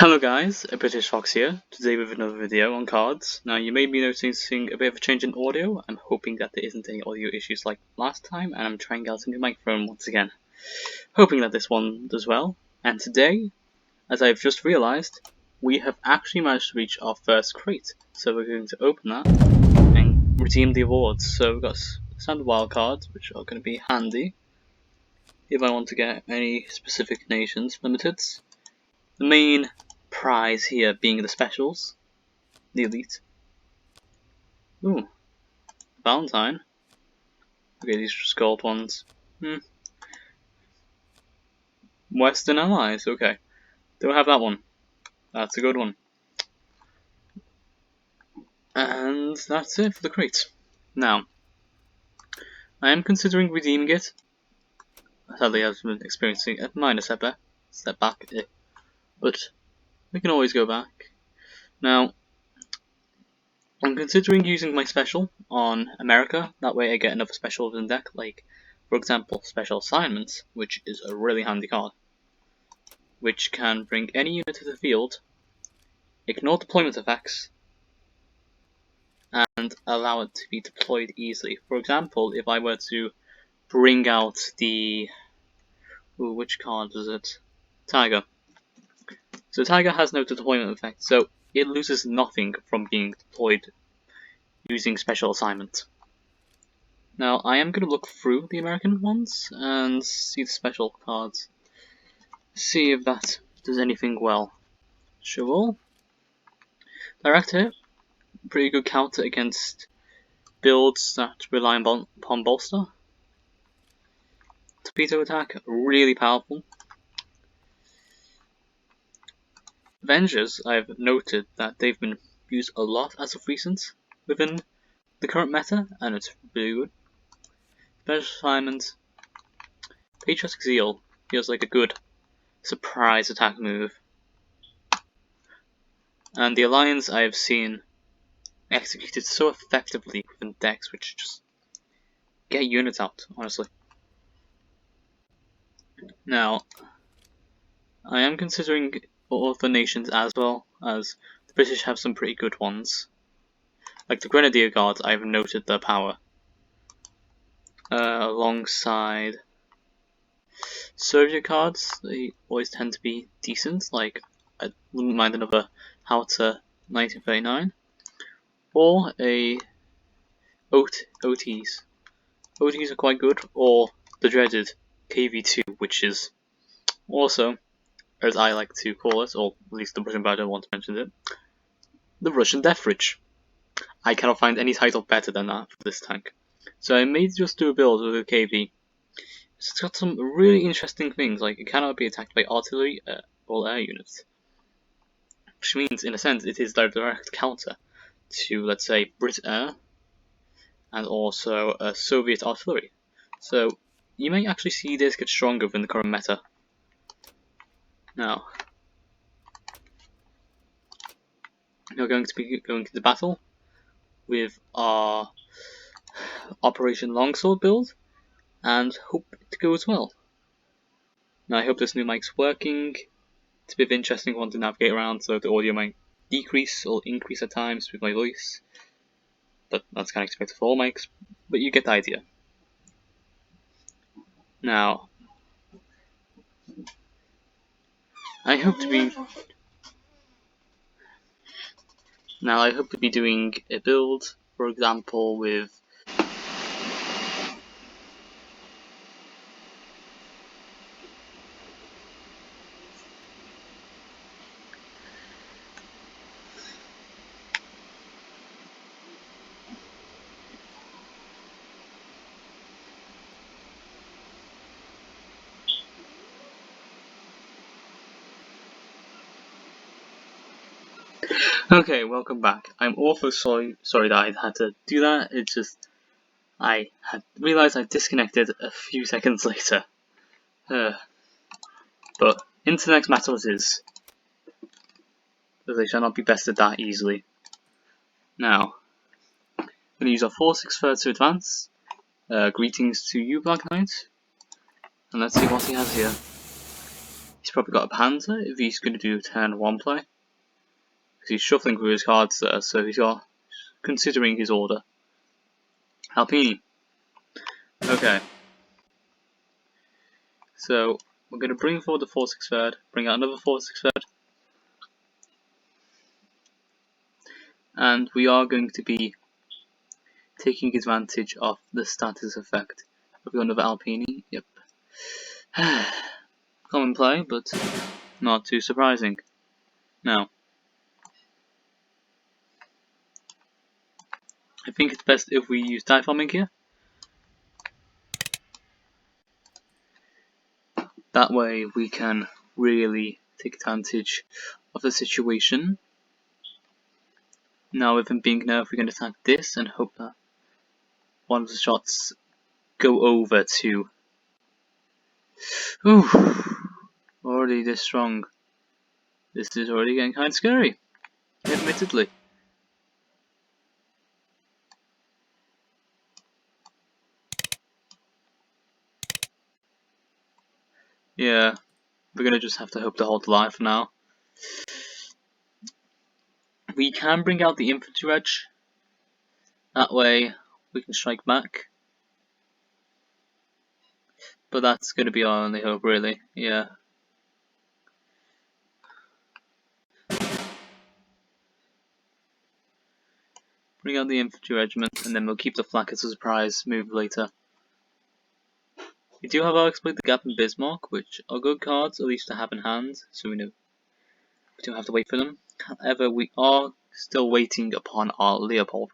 Hello guys, a British Fox here, today with another video on cards. Now you may be noticing a bit of a change in audio. I'm hoping that there isn't any audio issues like last time, and I'm trying out a new microphone once again. Hoping that this one does well. And today, as I've just realised, we have actually managed to reach our first crate. So we're going to open that and redeem the awards. So we've got standard wild cards, which are going to be handy if I want to get any specific nations limited. The main prize here being the specials, the elite. Ooh, Valentine. Okay, these are just gold ones. Western Allies, okay. Don't have that one. That's a good one. And that's it for the crate. Now, I am considering redeeming it. Sadly, I've been experiencing a minor setback, but we can always go back. Now, I'm considering using my special on America. That way I get another special within the deck, like, for example, Special Assignments, which is a really handy card, which can bring any unit to the field, ignore deployment effects, and allow it to be deployed easily. For example, if I were to bring out the... which card was it? Tiger. So Tiger has no deployment effect, so it loses nothing from being deployed using Special Assignment. Now, I am going to look through the American ones and see the special cards. See if that does anything well. Sure. Direct hit. Pretty good counter against builds that rely upon bolster. Torpedo attack. Really powerful. Avengers, I've noted that they've been used a lot as of recent within the current meta, and it's really good. Special Assignment. Patriotic Zeal feels like a good surprise attack move. And the Alliance I have seen executed so effectively within decks which just get units out, honestly. Now, I am considering other nations as well, as the British have some pretty good ones. Like the Grenadier Guards, I've noted their power. Alongside Soviet cards, they always tend to be decent, like I wouldn't mind another Hauter 1939. Or a OTs. OTs are quite good, or the dreaded KV2, which is also, as I like to call it, or at least the Russian Badger once mentioned it, the Russian Death Ridge. I cannot find any title better than that for this tank. So I may just do a build with a KV. It's got some really interesting things, like it cannot be attacked by artillery or air units. Which means, in a sense, it is their direct counter to, let's say, Brit Air and also Soviet artillery. So you may actually see this get stronger within the current meta. Now, we're going to be going to the battle with our Operation Longsword build, and hope it goes well. Now I hope this new mic's working. It's a bit of an interesting one to navigate around, so the audio might decrease or increase at times with my voice. But that's kind of expected for all mics, but you get the idea. Now, I hope to be doing a build, for example, with Okay, welcome back. I'm awful sorry that I had to do that. It's just I had realised I disconnected a few seconds later. But into the next battle it is, as they shall not be bested that easily. Now, I'm going to use our 4/6 third to advance. Greetings to you, Black Knight. And let's see what he has here. He's probably got a Panzer if he's going to do turn 1 play. Because he's shuffling through his cards there, so he's got, considering his order. Alpini. Okay. So, we're going to bring forward the 4-6 third, bring out another 4-6 third. And we are going to be taking advantage of the status effect. Have we got another Alpini? Yep. Common play, but not too surprising. Now, I think it's best if we use die farming here. That way we can really take advantage of the situation. Now with him being nerfed, we're going to attack this and hope that one of the shots go over to... Ooh, already this strong. This is already getting kind of scary, admittedly. Yeah, we're going to just have to hope to hold alive for now. We can bring out the infantry edge. That way we can strike back. But that's going to be our only hope, really. Yeah. Bring out the infantry regiment, and then we'll keep the flak as a surprise move later. We do have our Exploit the Gap and Bismarck, which are good cards, at least to have in hand, so we know we don't have to wait for them. However, we are still waiting upon our Leopold.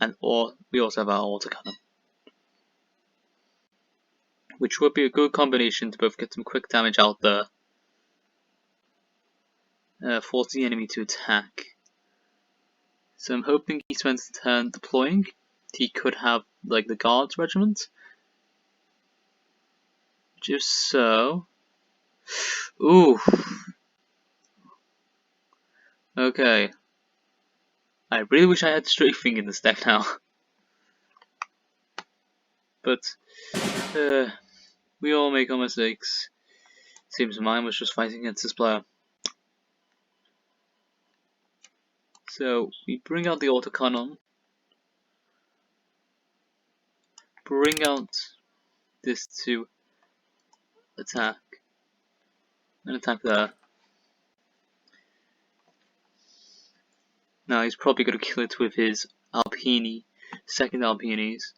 And we also have our autocannon, which would be a good combination to both get some quick damage out there, force the enemy to attack. So I'm hoping he spends the turn deploying. He could have like the Guards regiment. Just so. Ooh. Okay. I really wish I had strafing in this deck now. But we all make our mistakes. Seems mine was just fighting against this player. So we bring out the autocannon. Bring out this to attack. And attack there. Now he's probably going to kill it with his Alpini, second Alpinis.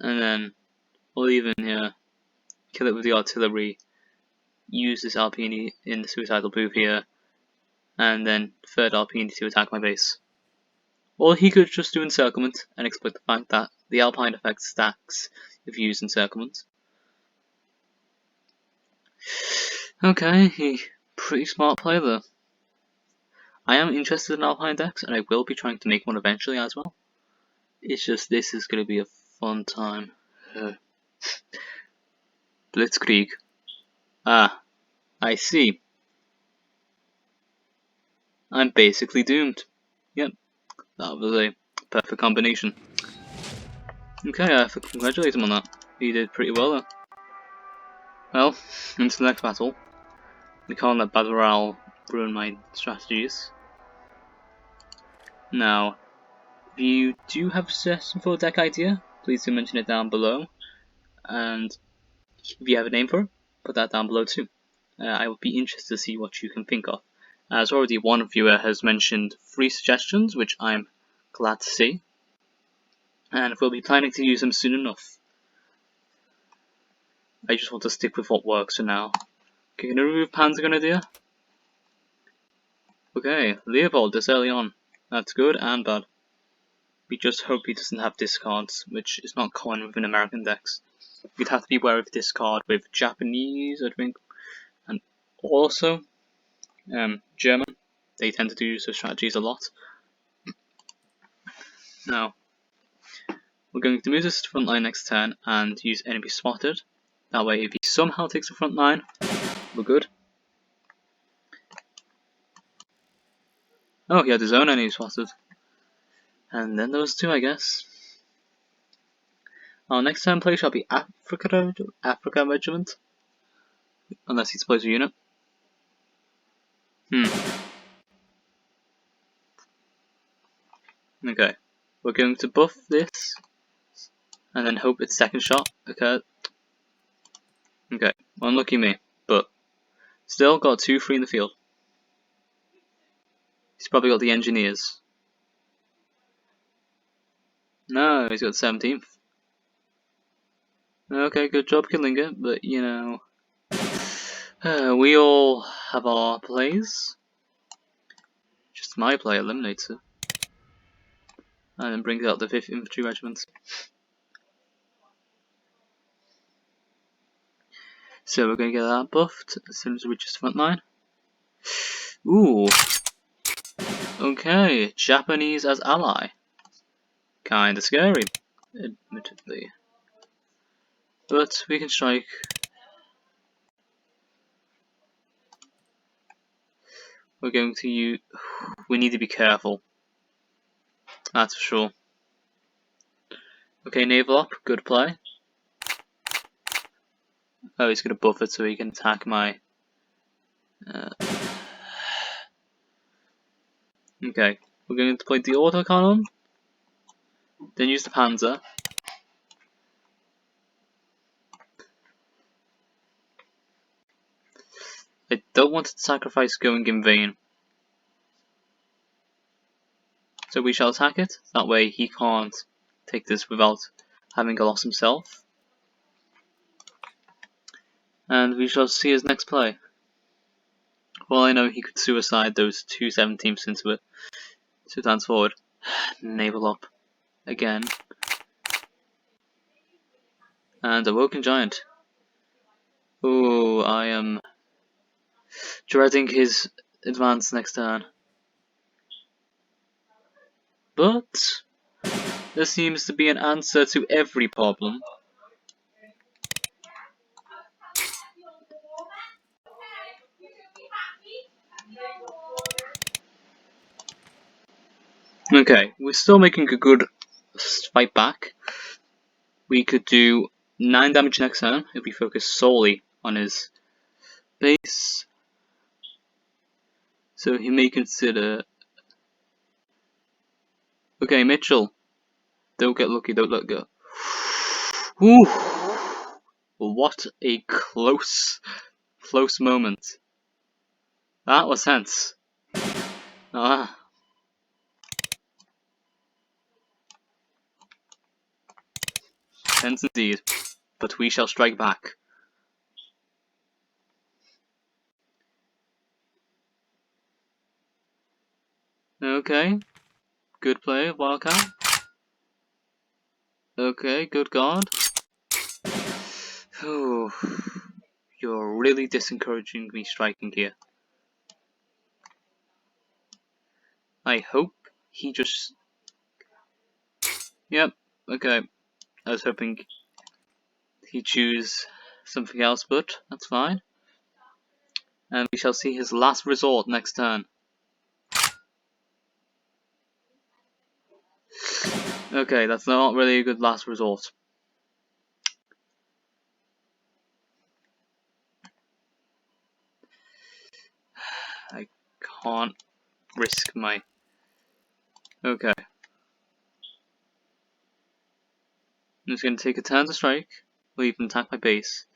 And then, or even here, kill it with the artillery. Use this Alpini in the suicidal move here. And then third Alpini to attack my base. Or he could just do encirclement and exploit the fact that the Alpine effect stacks if you use encirclement. Okay, pretty smart play there. I am interested in Alpine decks, and I will be trying to make one eventually as well. It's just this is going to be a fun time. Blitzkrieg. Ah, I see. I'm basically doomed. Yep, that was a perfect combination. Okay, I have to congratulate him on that. He did pretty well there. Well, into the next battle. We can't let battle morale ruin my strategies. Now, if you do have a suggestion for a deck idea, please do mention it down below. And if you have a name for it, put that down below too. I would be interested to see what you can think of. As already one viewer has mentioned 3 suggestions, which I'm glad to see. And we'll be planning to use them soon enough. I just want to stick with what works for now. Okay, can I remove Panzer Grenadier? Okay, Leopold this early on. That's good and bad. We just hope he doesn't have discards, which is not common within American decks. You'd have to be aware of discard with Japanese, I think, and also German. They tend to do those strategies a lot. Now, we're going to move this to the front line next turn and use enemy spotted. That way, if he somehow takes the front line, we're good. Oh, he had his own enemy spotted. And then there was 2, I guess. Our next turn play shall be Africa Regiment. Unless he deploys a unit. Okay. We're going to buff this. And then hope its second shot occurred. Okay. Unlucky me. But still got 2-3 in the field. He's probably got the engineers. No, he's got 17th. Okay, good job killing it, but you know, we all have our plays. Just my play eliminates it. And then brings out the 5th Infantry Regiment. So we're going to get that buffed as soon as it reaches the front line. Ooh. Okay, Japanese as ally. Kinda scary, admittedly. But we can strike. We're going to use... We need to be careful. That's for sure. Okay, naval op, good play. Oh, he's going to buff it so he can attack my... Okay, we're going to deploy the autocannon. Then use the panzer. I don't want to sacrifice going in vain. So we shall attack it. That way he can't take this without having a loss himself. And we shall see his next play. Well, I know he could suicide those 2 17ths into it. 2 turns forward. Naval up. Again. And a Woken Giant. Ooh, I am dreading his advance next turn. But there seems to be an answer to every problem. Okay, we're still making a good fight back. We could do 9 damage next turn if we focus solely on his base. So he may consider... Okay, Mitchell. Don't get lucky, don't let go. Ooh! What a close moment. That was tense. Ah. Tense indeed. But we shall strike back. Okay. Good play, Wildcat. Okay, good guard. Oh, you're really disencouraging me striking here. I hope he just... Yep, okay. I was hoping he'd choose something else, but that's fine. And we shall see his last resort next turn. Okay, that's not really a good last resort. I can't risk my... Okay. I'm just going to take a turn to strike, or even attack my base.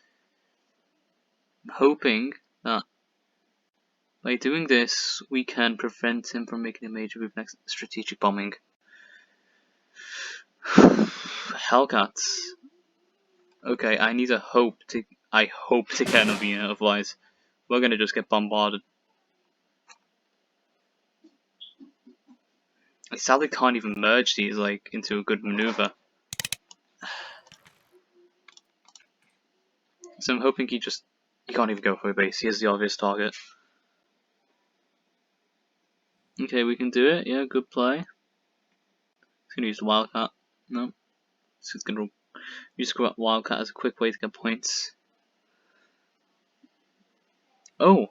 I'm hoping that by doing this, we can prevent him from making a major move next strategic bombing. Hellcats. Okay, I need a hope to... I hope to get another unit, otherwise we're gonna just get bombarded. I sadly can't even merge these like into a good maneuver. So I'm hoping he can't even go for a base, he has the obvious target. Okay, we can do it, yeah, good play. He's gonna use the Wildcat. No. He's gonna use Wildcat as a quick way to get points. Oh!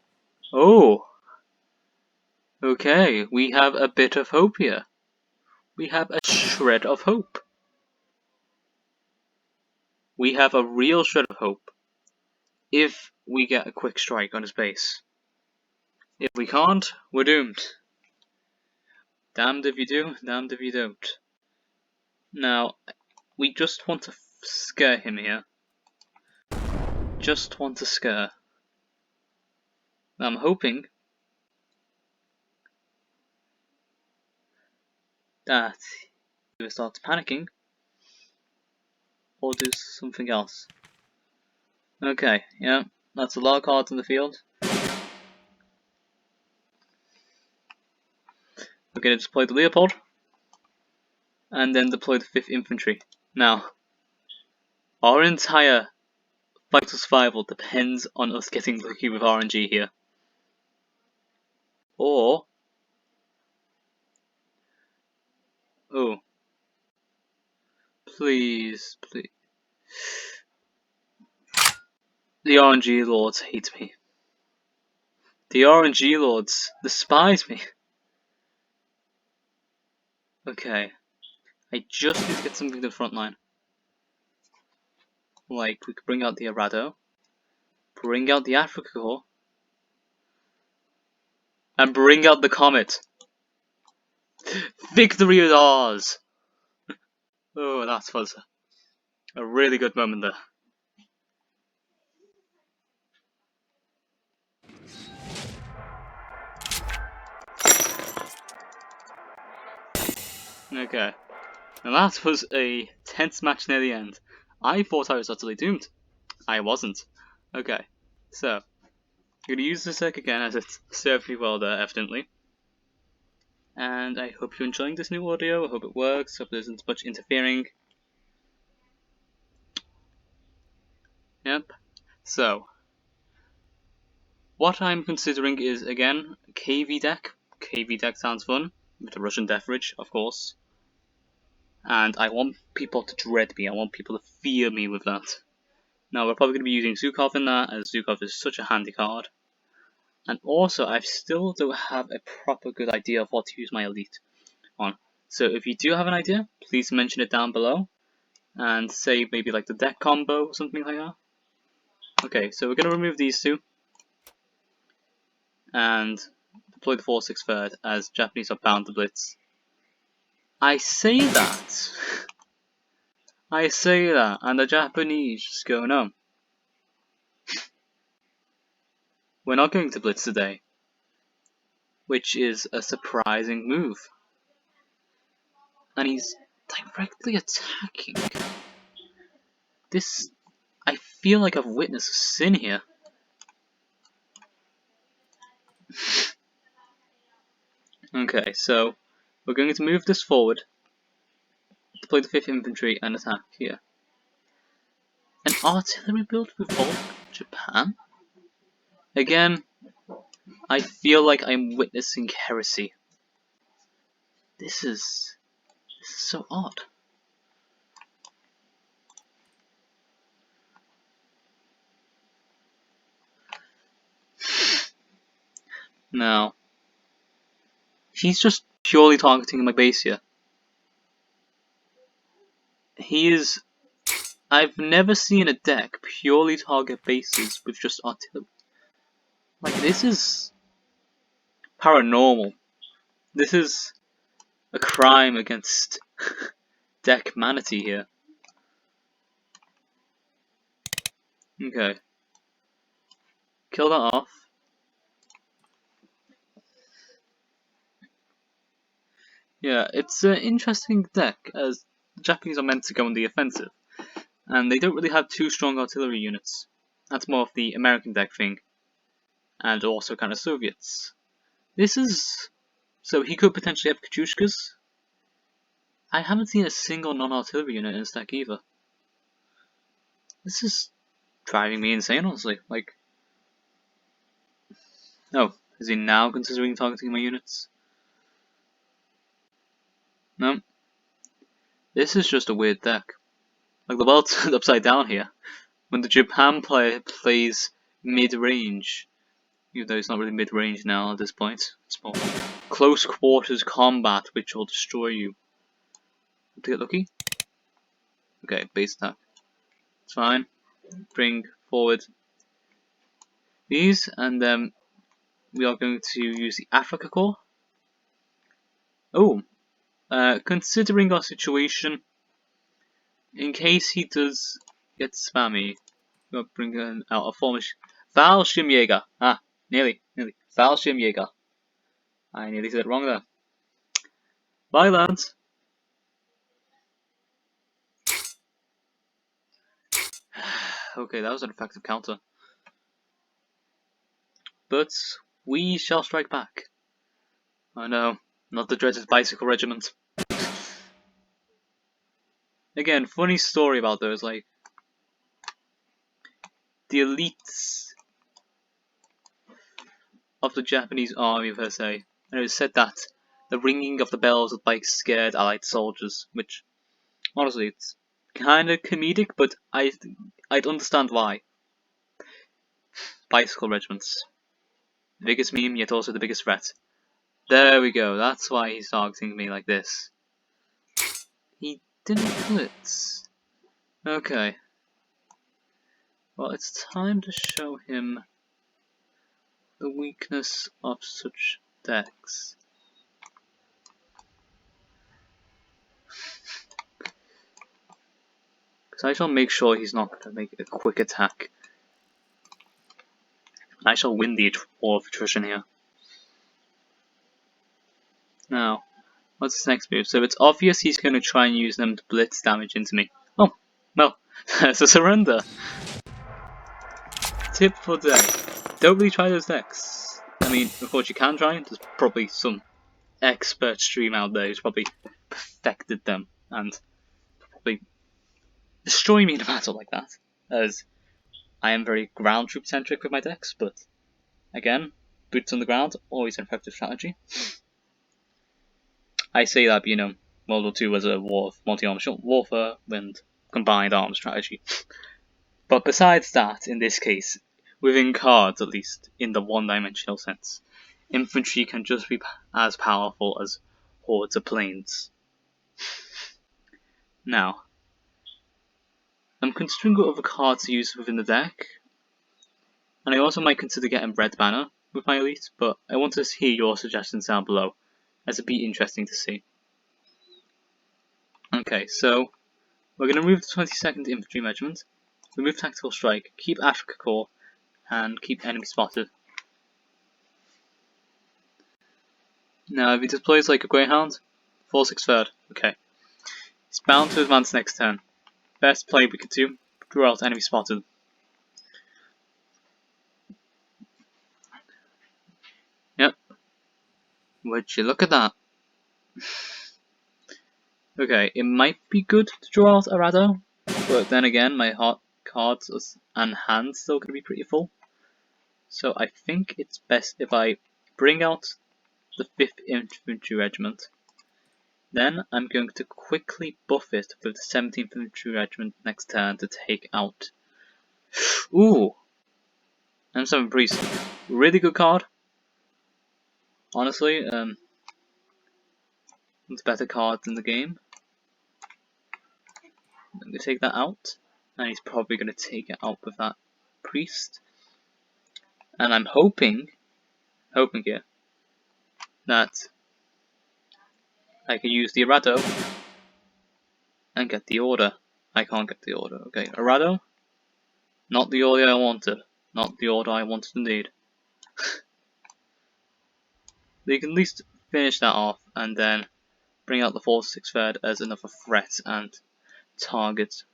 Oh! Okay, we have a bit of hope here. We have a shred of hope. we have a real shred of hope if we get a quick strike on his base. If we can't, we're doomed. Damned if you do, damned if you don't. Now, we just want to scare him here. Just want to scare. I'm hoping that he starts panicking or do something else. Okay, yeah, that's a lot of cards in the field. We're going to deploy the Leopold and then deploy the 5th Infantry. Now, our entire vital survival depends on us getting lucky with RNG here. Or, oh, please, please. The RNG lords hate me. The RNG lords despise me. Okay, I just need to get something to the front line. Like, we could bring out the Arado, bring out the Africa Corps, and bring out the Comet. Victory is ours! Oh, that was a really good moment there. Okay, and that was a tense match near the end. I thought I was utterly doomed. I wasn't. Okay, so, I'm going to use this deck again as it served me well there, evidently. And I hope you're enjoying this new audio, I hope it works, hope there isn't much interfering. Yep, so, what I'm considering is, again, a KV deck. KV deck sounds fun, with the Russian Death Ridge, of course. And I want people to dread me, I want people to fear me with that. Now, we're probably going to be using Zukov in that, as Zukov is such a handy card. And also, I still don't have a proper good idea of what to use my elite on. So if you do have an idea, please mention it down below. And say maybe like the deck combo or something like that. Okay, so we're going to remove these two. And deploy the 4-6 third, as Japanese are bound to blitz. I say that, and the Japanese just go, no. We're not going to blitz today. Which is a surprising move. And he's directly attacking. This, I feel like I've witnessed a sin here. Okay, so we're going to move this forward, deploy the 5th Infantry and attack here. An artillery build with Volk Japan? Again, I feel like I'm witnessing heresy. This is so odd. Now, he's just purely targeting my base here. I've never seen a deck purely target bases with just artillery. Like, this is paranormal. This is a crime against deck manatee here. Okay. Kill that off. Yeah, it's an interesting deck, as the Japanese are meant to go on the offensive, and they don't really have too strong artillery units. That's more of the American deck thing, and also kind of Soviets. This is... so he could potentially have Katyushkas. I haven't seen a single non-artillery unit in his deck either. This is driving me insane, honestly. Like... oh, is he now considering targeting my units? No. This is just a weird deck. Like, the world's upside down here. When the Japan player plays mid-range, even though it's not really mid-range now at this point, it's more close quarters combat which will destroy you. To get lucky? Okay, base attack. It's fine. Bring forward these, and then we are going to use the Africa core. Oh, considering our situation, in case he does get spammy, we'll bring out a formation. Fallschirmjäger. Ah, nearly. Fallschirmjäger. I nearly said it wrong there. Bye, lads. Okay, that was an effective counter. But we shall strike back. I know, not the dreaded bicycle regiment. Again, funny story about those, like, the elites of the Japanese army per se. And it was said that the ringing of the bells would like scared allied soldiers, which, honestly, it's kinda comedic, but I'd understand why. Bicycle regiments. The biggest meme, yet also the biggest threat. There we go, that's why he's targeting me like this. He didn't blitz. Okay. Well, it's time to show him the weakness of such decks. Because I shall make sure he's not going to make a quick attack. I shall win the war of attrition here. Now, what's his next move? So it's obvious he's going to try and use them to blitz damage into me. Oh, well, there's a surrender. Tip for the day. Don't really try those decks. I mean, of course you can try. There's probably some expert stream out there who's probably perfected them and probably destroy me in a battle like that. As I am very ground troop centric with my decks, but again, boots on the ground, always an effective strategy. I say that, you know, World War II was a war of multi-arms warfare and combined arms strategy. But besides that, in this case, within cards at least, in the one-dimensional sense, infantry can just be as powerful as hordes of planes. Now, I'm considering what other cards to use within the deck, and I also might consider getting Red Banner with my elite, but I want to hear your suggestions down below, as it'd be interesting to see. Okay, so we're going to move the 22nd Infantry Regiment, remove Tactical Strike, keep Africa Corps, and keep Enemy Spotted. Now, if he deploys like a Greyhound, 4-6 third, okay. He's bound to advance next turn. Best play we could do, draw out Enemy Spotted. Yep. Would you look at that? Okay, it might be good to draw out a Rado, but then again, my hot cards and hands still going to be pretty full. So I think it's best if I bring out the 5th Infantry Regiment. Then I'm going to quickly buff it with the 17th Infantry Regiment next turn to take out. Ooh! M7 Priest. Really good card. Honestly, it's a better card in the game. I'm going to take that out, and he's probably going to take it out with that Priest. And I'm hoping here, that I can use the Arado and get the order. I can't get the order. Okay, Arado, not the order I wanted. Not the order I wanted indeed. They can at least finish that off and then bring out the 4-6 third as another threat and target.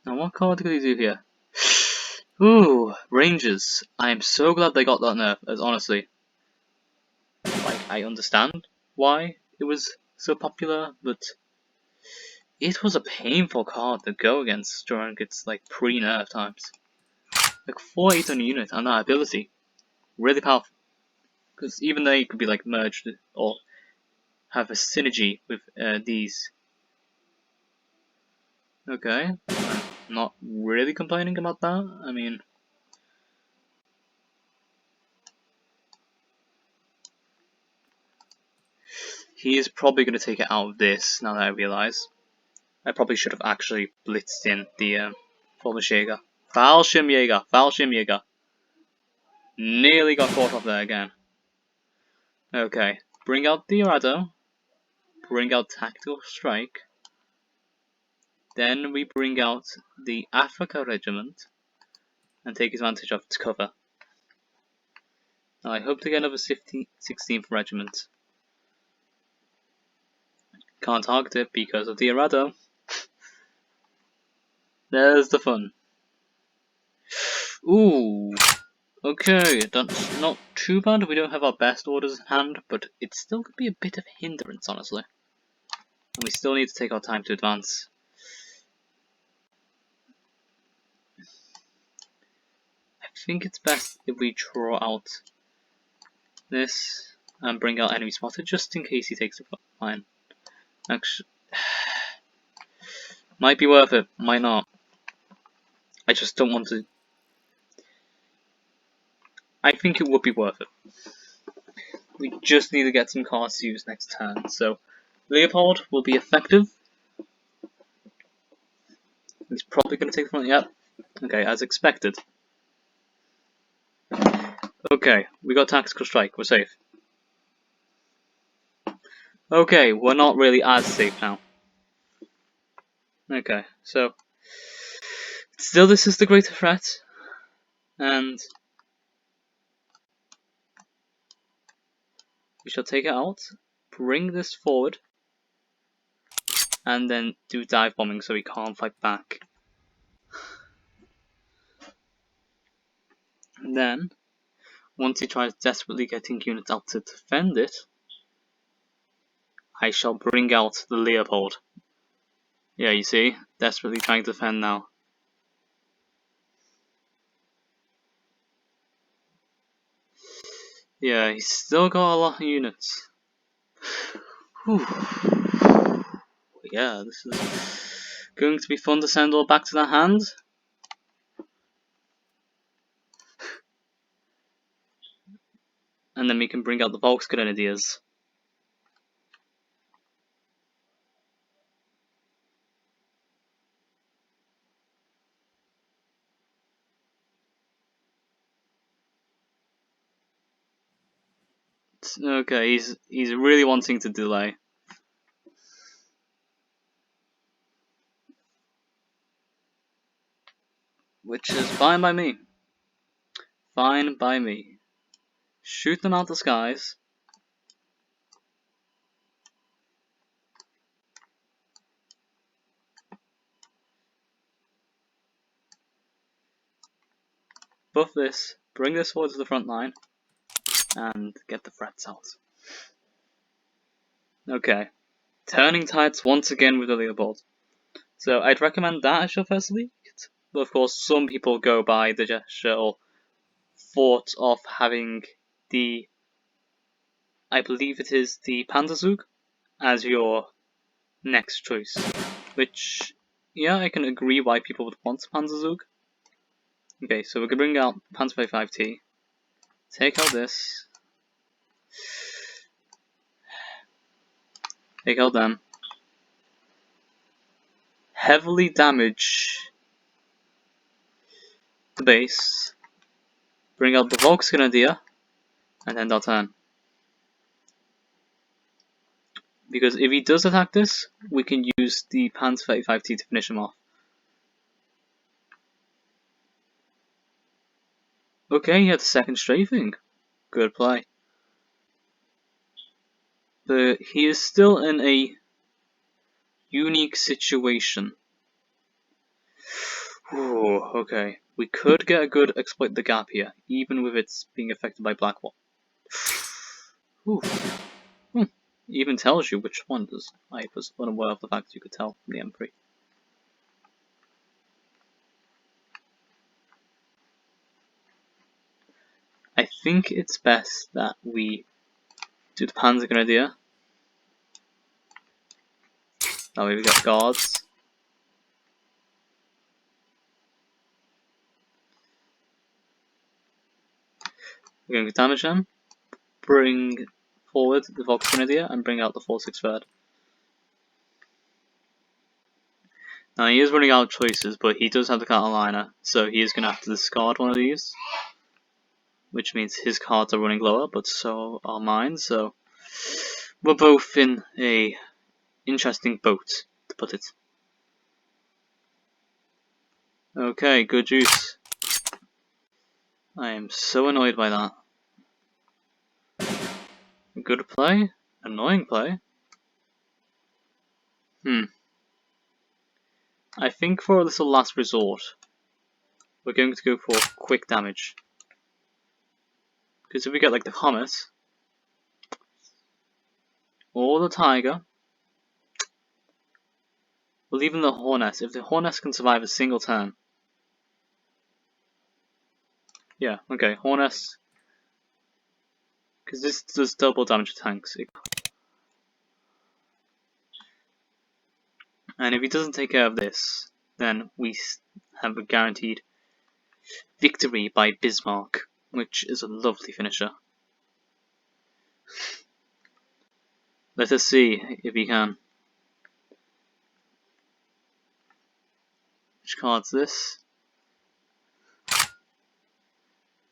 Now what card could he do here? Ooh, Rangers. I am so glad they got that nerf, as honestly, like, I understand why it was so popular, but it was a painful card to go against during its like pre-nerf times. Like 4-8 on a unit and that ability, really powerful. Because even they could be like merged or have a synergy with these. Okay, I'm not really complaining about that. I mean, He is probably going to take it out of this, now that I realise. I probably should have actually blitzed in the Fallschirmjäger. Fallschirmjäger! Fallschirmjäger! Nearly got caught off there again. Okay, bring out the Arado. Bring out Tactical Strike. Then we bring out the Africa Regiment and take advantage of its cover. Now I hope to get another 16th Regiment. Can't target it because of the Arado. There's the fun. Ooh. Okay, that's not too bad. We don't have our best orders in hand, but it still could be a bit of a hindrance, honestly. And we still need to take our time to advance. I think it's best if we draw out this and bring out enemy spotter just in case he takes the front line. Actually, might be worth it, might not. I just don't want to. I think it would be worth it. We just need to get some cards to use next turn. So, Leopold will be effective. He's probably going to take the front. Yep. Okay, as expected. Okay, we got Tactical Strike. We're safe. Okay, we're not really as safe now. Okay, so still this is the greater threat, and we shall take it out, bring this forward, and then do dive bombing so he can't fight back. And then, once he tries desperately getting units out to defend it, I shall bring out the Leopold. Yeah, you see, desperately trying to defend now. Yeah, he's still got a lot of units. Whew. Yeah, this is going to be fun to send all back to their hand. And then we can bring out the Volksgrenadiers. Okay, he's really wanting to delay. Which is fine by me. Fine by me. Shoot them out the skies. Buff this, bring this forward to the front line, and get the threats out. Okay. Turning tides once again with the Leopold. So I'd recommend that as your first elite. But of course some people go by the gesture or thought of having the, I believe it is the Panzerzug as your next choice. Which, yeah, I can agree why people would want Panzerzug. Okay, so we can bring out Panzer 5T, take out this, take out them, heavily damage the base, bring out the Volksgrenadier, and end our turn. Because if he does attack this, we can use the Panzer 35T to finish him off. Okay, he had the second strafing. Good play. But he is still in a unique situation. Ooh, okay. We could get a good exploit the gap here, even with it being affected by Blackwall. Ooh. Even tells you which one does. I was unaware of the fact that you could tell from the M3. I think it's best that we do the Panzergrenadier. That way we got guards. We're going to damage them. Bring forward the Vox Grenadier and bring out the 4-6 third. Now he is running out of choices, but he does have the Catalina, so he is going to have to discard one of these, which means his cards are running lower, but so are mine, so we're both in a interesting boat, to put it. Okay, good juice. I am so annoyed by that. Good play? Annoying play? I think for this last resort, we're going to go for quick damage. Because if we get like the Comet, or the Tiger, or even the Hornet, if the Hornet can survive a single turn. Yeah, okay, Hornet. Because this does double damage to tanks. And if he doesn't take care of this, then we have a guaranteed victory by Bismarck, which is a lovely finisher. Let us see if he can. Which card's this?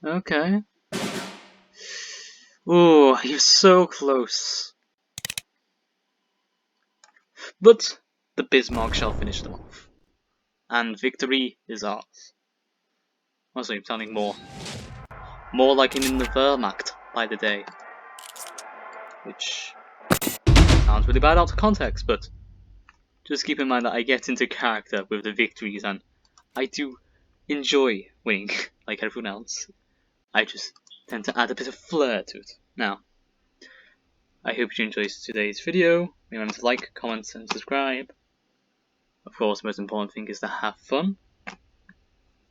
Okay. Ooh, he was so close. But the Bismarck shall finish them off. And victory is ours. Also, I'm sounding more like him in the Wehrmacht by the day. Which sounds really bad out of context, but just keep in mind that I get into character with the victories and I do enjoy winning like everyone else. I just tend to add a bit of flair to it. Now, I hope you enjoyed today's video. Remember to like, comment and subscribe. Of course, the most important thing is to have fun.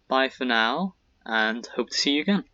Bye for now, and hope to see you again.